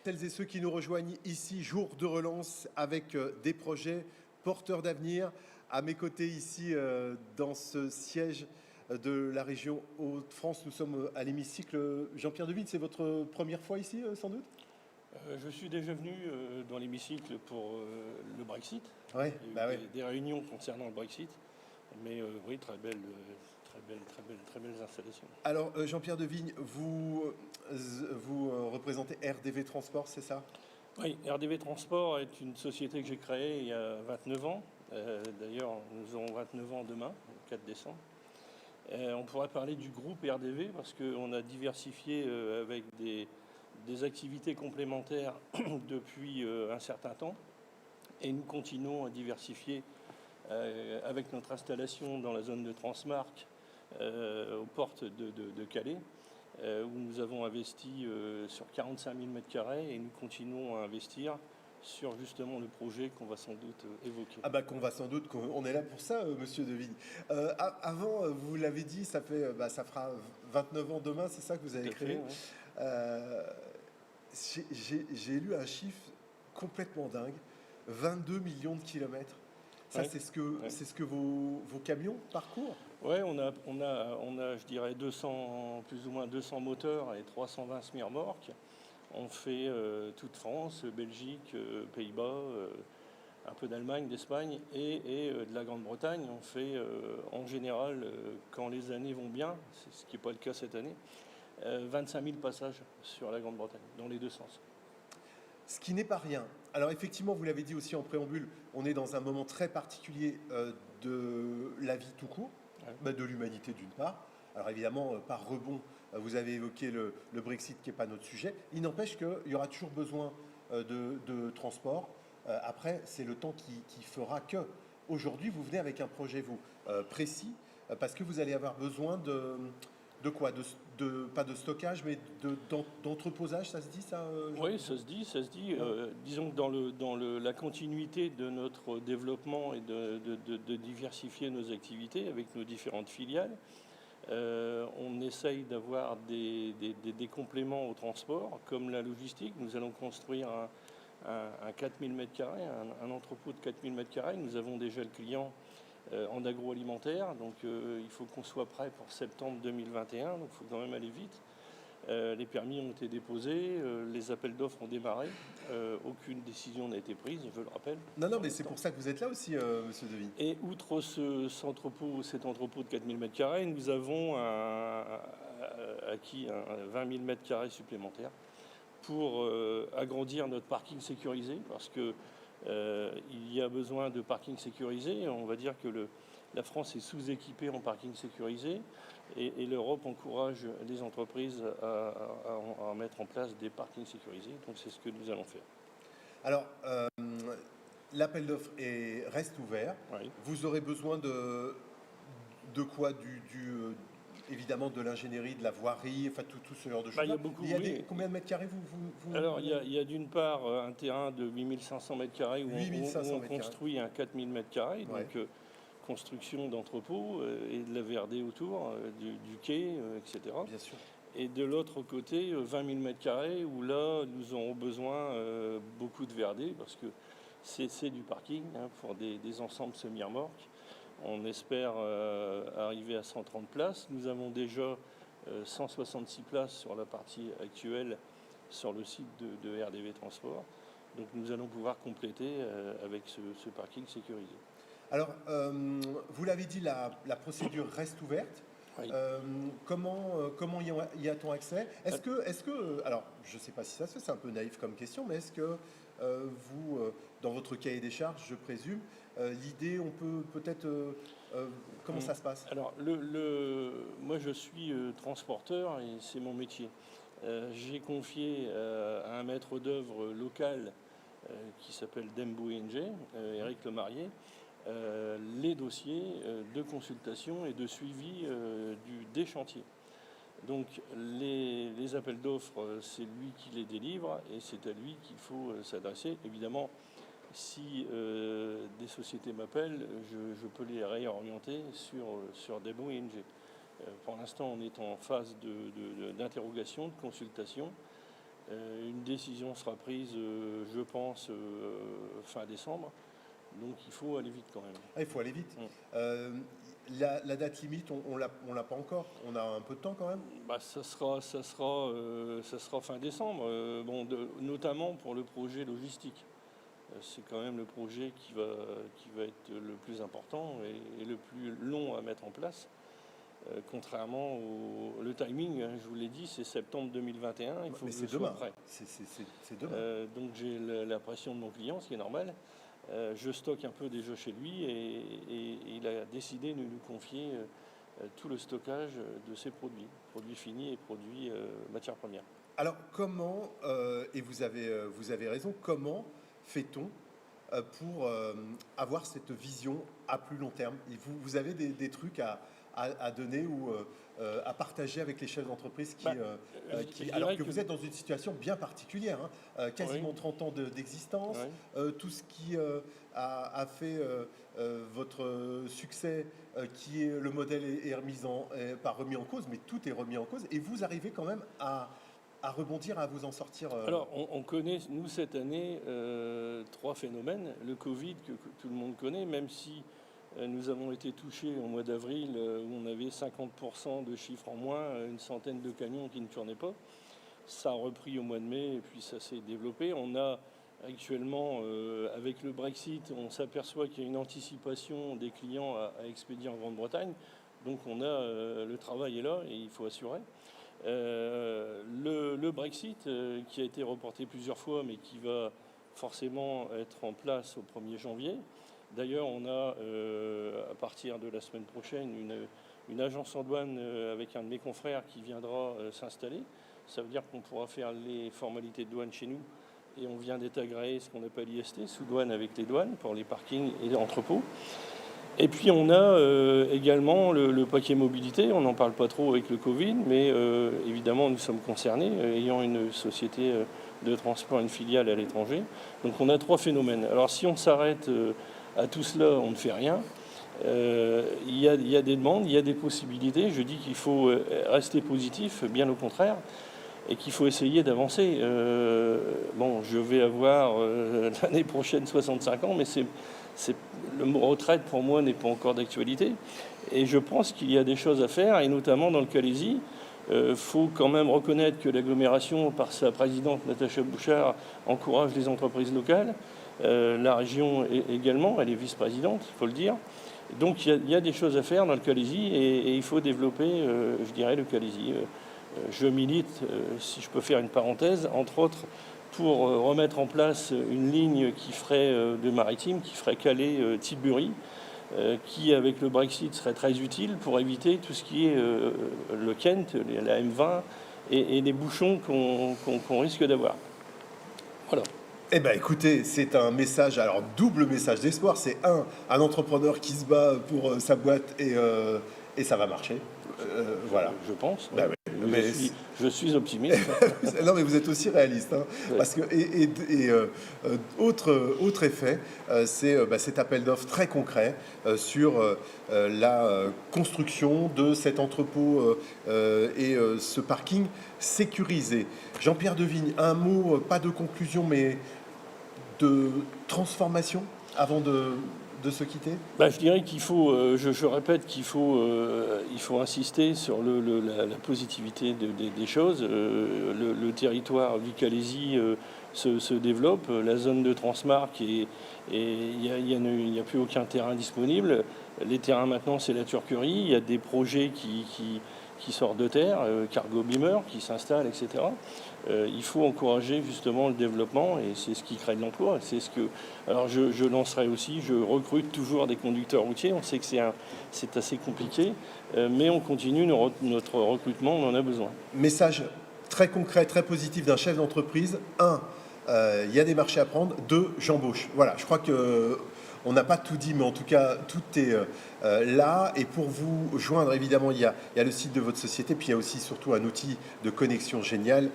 Celles et ceux qui nous rejoignent ici, jour de relance avec des projets porteurs d'avenir. À mes côtés ici, dans ce siège de la région Hauts-de-France, nous sommes à l'hémicycle. Jean-Pierre Devigne, c'est votre première fois ici, sans doute? Je suis déjà venu dans l'hémicycle pour le Brexit. Oui, Il y a eu bah ouais. des réunions concernant le Brexit. Mais oui, très belles installations. Alors, Jean-Pierre Devigne, vous représentez RDV Transport, c'est ça? Oui, RDV Transport est une société que j'ai créée il y a 29 ans. D'ailleurs, nous aurons 29 ans demain, le 4 décembre. On pourrait parler du groupe RDV parce qu'on a diversifié avec des activités complémentaires depuis un certain temps. Et nous continuons à diversifier avec notre installation dans la zone de Transmarc aux portes de Calais, où nous avons investi sur 45 000 m² et nous continuons à investir sur justement le projet qu'on va sans doute évoquer. Ah bah qu'on va sans doute, on est là pour ça, monsieur Devigne. Avant, vous l'avez dit, ça fera 29 ans demain, c'est ça que vous avez créé. Fait, ouais. J'ai lu un chiffre complètement dingue, 22 millions de kilomètres. Ça, Ouais. c'est ce que vos camions parcourent? Oui, on a, je dirais, plus ou moins 200 moteurs et 320 semi-remorques. On fait toute France, Belgique, Pays-Bas, un peu d'Allemagne, d'Espagne et de la Grande-Bretagne. On fait en général, quand les années vont bien, c'est ce qui n'est pas le cas cette année, 25 000 passages sur la Grande-Bretagne, dans les deux sens. Ce qui n'est pas rien. Alors effectivement, vous l'avez dit aussi en préambule, on est dans un moment très particulier de la vie tout court, Ouais. de l'humanité d'une part. Alors évidemment, par rebond, vous avez évoqué le Brexit qui n'est pas notre sujet. Il n'empêche qu'il y aura toujours besoin de transport. Après, c'est le temps qui fera que. Aujourd'hui, vous venez avec un projet, vous, précis, parce que vous allez avoir besoin de quoi? Pas de stockage, mais d'entreposage, ça se dit ça? Oui, ça se dit. Disons que dans la continuité de notre développement et de diversifier nos activités avec nos différentes filiales, on essaye d'avoir des compléments au transport, comme la logistique. Nous allons construire un 4000 m², un entrepôt de 4000 m². Nous avons déjà le client en agroalimentaire, donc il faut qu'on soit prêt pour septembre 2021, donc il faut quand même aller vite. Les permis ont été déposés, les appels d'offres ont démarré, aucune décision n'a été prise, je le rappelle. Non, mais c'est pour ça que vous êtes là aussi, monsieur Devigne. Et outre cet entrepôt de 4000 m², nous avons acquis 20 000 m² supplémentaires pour agrandir notre parking sécurisé, parce que il y a besoin de parking sécurisé. On va dire que la France est sous-équipée en parking sécurisé et l'Europe encourage les entreprises à mettre en place des parkings sécurisés. Donc c'est ce que nous allons faire. Alors, l'appel d'offres reste ouvert. Oui. Vous aurez besoin de quoi? Évidemment de l'ingénierie, de la voirie, enfin tout ce genre de choses. Il y a beaucoup, oui. Combien de mètres carrés Alors, il y a d'une part un terrain de 8500 m² où on construit un 4000 m², donc construction d'entrepôts et de la VRD autour, du quai, etc. Bien sûr. Et de l'autre côté, 20 000 m² où là, nous aurons besoin beaucoup de VRD parce que c'est du parking pour des ensembles semi-remorques. On espère arriver à 130 places. Nous avons déjà 166 places sur la partie actuelle sur le site de RDV Transport. Donc nous allons pouvoir compléter avec ce parking sécurisé. Alors, vous l'avez dit, la procédure reste ouverte. Oui. Comment y a-t-on accès? Alors, je ne sais pas si ça se fait, c'est un peu naïf comme question, mais est-ce que vous, dans votre cahier des charges, je présume, l'idée, on peut peut-être... comment ça se passe? Alors, moi je suis transporteur et c'est mon métier. J'ai confié à un maître d'œuvre local qui s'appelle Dembo ING, Éric Lemarié, les dossiers de consultation et de suivi des chantiers. Donc les appels d'offres, c'est lui qui les délivre et c'est à lui qu'il faut s'adresser. Évidemment, si des sociétés m'appellent, je peux les réorienter sur Dembo ING. Pour l'instant, on est en phase d'interrogation, de consultation. Une décision sera prise, je pense, fin décembre. Donc il faut aller vite quand même. Ah, il faut aller vite. La date limite, on l'a pas encore. On a un peu de temps quand même. Bah, ça sera fin décembre, notamment pour le projet logistique. C'est quand même le projet qui va être le plus important et le plus long à mettre en place. Contrairement le timing, je vous l'ai dit, c'est septembre 2021. Il faut Mais que c'est je sois demain. prêt. C'est demain. Donc j'ai la pression de mon client, ce qui est normal. Je stocke un peu déjà chez lui et il a décidé de nous confier tout le stockage de ses produits finis et produits matières premières. Alors comment, et vous avez raison, comment fait-on pour avoir cette vision à plus long terme? Et vous avez des trucs à donner ou à partager avec les chefs d'entreprise alors que vous êtes dans une situation bien particulière, hein, quasiment Oui. 30 ans d'existence, Oui. tout ce qui a fait votre succès, qui est le modèle est pas remis en cause, mais tout est remis en cause, et vous arrivez quand même à rebondir, à vous en sortir. Alors, on connaît, nous, cette année, 3 phénomènes. Le Covid, que tout le monde connaît, même si nous avons été touchés au mois d'avril, où on avait 50% de chiffres en moins, une centaine de camions qui ne tournaient pas. Ça a repris au mois de mai, et puis ça s'est développé. On a actuellement, avec le Brexit, on s'aperçoit qu'il y a une anticipation des clients à expédier en Grande-Bretagne. Donc on a, le travail est là et il faut assurer. Le Brexit, qui a été reporté plusieurs fois, mais qui va forcément être en place au 1er janvier. D'ailleurs, on a, à partir de la semaine prochaine, une agence en douane avec un de mes confrères qui viendra s'installer. Ça veut dire qu'on pourra faire les formalités de douane chez nous. Et on vient d'être agréé ce qu'on appelle IST, sous douane avec les douanes, pour les parkings et les entrepôts. Et puis on a également le paquet mobilité. On n'en parle pas trop avec le Covid, mais évidemment nous sommes concernés, ayant une société de transport, une filiale à l'étranger. Donc on a 3 phénomènes. Alors si on s'arrête à tout cela, on ne fait rien. Il y a des demandes, il y a des possibilités. Je dis qu'il faut rester positif, bien au contraire, et qu'il faut essayer d'avancer. Je vais avoir l'année prochaine 65 ans, mais le mot retraite pour moi n'est pas encore d'actualité. Et je pense qu'il y a des choses à faire, et notamment dans le Calaisis. Faut quand même reconnaître que l'agglomération, par sa présidente Natacha Bouchard, encourage les entreprises locales. La région également, elle est vice-présidente, il faut le dire. Donc il y a des choses à faire dans le Calaisis, et il faut développer, je dirais, le Calaisis. Je milite, si je peux faire une parenthèse, entre autres, pour remettre en place une ligne qui ferait de maritime, qui ferait Calais-Tilbury, qui, avec le Brexit, serait très utile pour éviter tout ce qui est le Kent, la M20 et les bouchons qu'on risque d'avoir. Voilà. Eh bien, écoutez, c'est un message, alors double message d'espoir. C'est un entrepreneur qui se bat pour sa boîte et ça va marcher. Voilà. Je pense. Bah oui. Je suis optimiste. Non, mais vous êtes aussi réaliste, hein, Ouais. parce que autre effet, c'est cet appel d'offres très concret sur la construction de cet entrepôt et ce parking sécurisé. Jean-Pierre Devigne, un mot, pas de conclusion, mais de transformation avant de se quitter? Je dirais qu'il faut, je répète qu'il faut, il faut insister sur la positivité des choses. Le territoire du Calaisis se développe, la zone de Transmarc, et il n'y a plus aucun terrain disponible. Les terrains maintenant, c'est la turquerie. Il y a des projets qui sortent de terre, cargo beamer qui s'installent, etc. Il faut encourager justement le développement, et c'est ce qui crée de l'emploi. Alors je lancerai aussi, je recrute toujours des conducteurs routiers. On sait que c'est assez compliqué, mais on continue notre recrutement, on en a besoin. Message très concret, très positif d'un chef d'entreprise. 1, il y a des marchés à prendre. 2, j'embauche. Voilà, je crois que on n'a pas tout dit, mais en tout cas, tout est là. Et pour vous joindre, évidemment, il y a le site de votre société, puis il y a aussi surtout un outil de connexion génial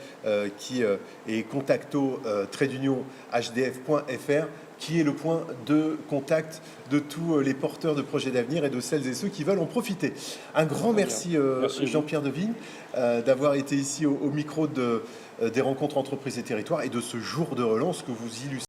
qui est contacto-hdf.fr. qui est le point de contact de tous les porteurs de projets d'avenir et de celles et ceux qui veulent en profiter. Un grand merci, Jean-Pierre Devigne, d'avoir été ici au micro des rencontres entreprises et territoires et de ce jour de relance que vous illustrez.